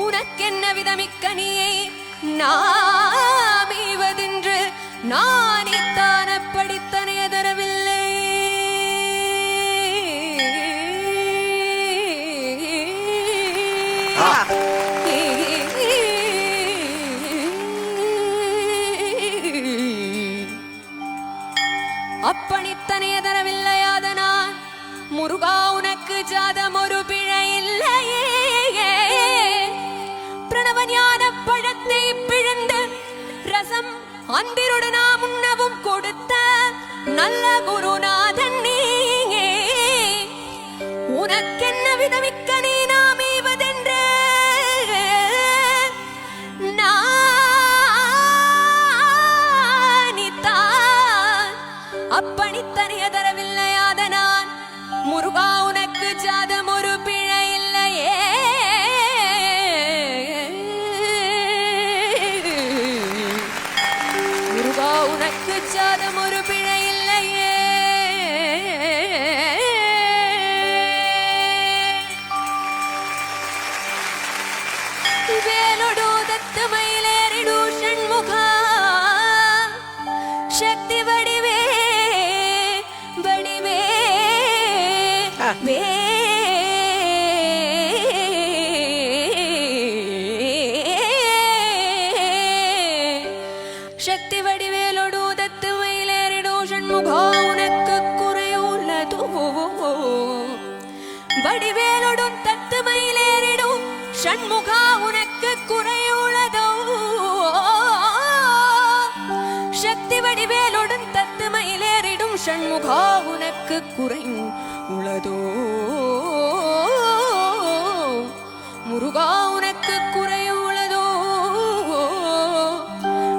உனக்கென்ன விதமிக்கனியை நாமீவதென்று நானித்தான படித்தனைய தரவில்லை. அப்பணித்தனைய தரவில்லையாதனால் முருகா உனக்கு ஜாதம் ஒரு பிழை இல்லையே. பிரணவ ஞான பழத்தை பிழந்து ரசம் அந்திருடு நாம் உண்ணவும் கொடுத்த நல்ல குருநாதன் நீங்கே. உனக்கென்ன விதமிக்க நீ நாமீவதென்று நானித்தான் அப்பணித்தனைய தரவில்லையாதனால் முருகா உனக்கு ஜாதம் ஒரு பிழை இல்லையே. முருகா உனக்கு ஜாதம் ஒரு பிழை இல்லையே. வேலொடு தத்து மயிலேறிடு ஷண்முகா சக்தி வடிவே வடிவே வே சக்தி வடிவேலொடு தத்து மயிலேறிடு ஷண்முகா உனக்கு குறையுள்ளதோ. வடிவேலொடு தத்து மயிலேறிடும் ஷண்முகா உனக்கு குறையுள்ளதோ. சக்தி வடிவேலுடன் தத்து மயிலேறிடும் ஷண்முகா உனக்கு குறையும் உளதோ. முருகா உனக்கு குறையுள்ளதோ.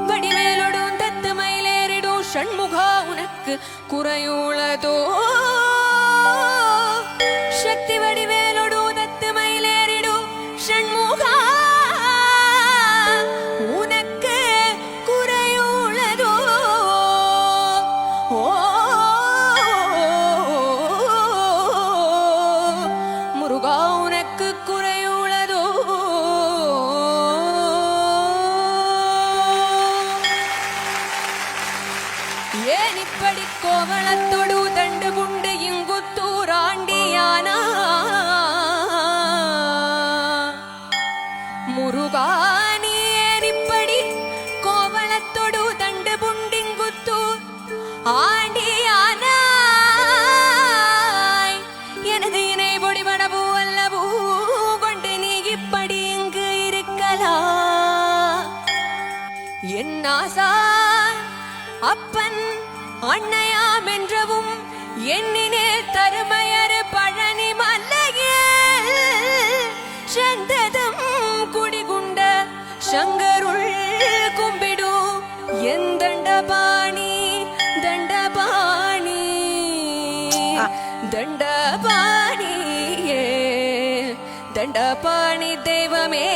வடிவேலுடன் தத்து மயிலேறிடும் ஷண்முகா உனக்கு குறையுள்ளதோ. சக்தி வடிவேலொடு தத்து மயிலேறிடும் ஷண்முகா உனக்கு குறையுள்ளதோ. முருகா உனக்கு குறையுள்ளதோ. ஏன் இப்படி கோவளத்தொடு தண்டு புண்டு இங்குத்தூராண்டியானா முருகா நீ ஏன் இப்படி கோவளத்தொடு தண்டு புண்டிங்குத்தூர் ஆண்டியானாய். எனது இணை பொடிபடபூ அல்லபூ கொண்டு நீ இப்படி இங்கு இருக்கலாம். என் ஆசான் அப்பன் அன்னையாம் என்றவும் எண்ணினேல் தருமையரு பழனி மல்லையில் செந்ததம் குடிகுண்ட சங்கருள் கும்பிடு என் தண்டபாணி தண்டபாணி தண்டபாணியே தண்டபாணி தெய்வமே.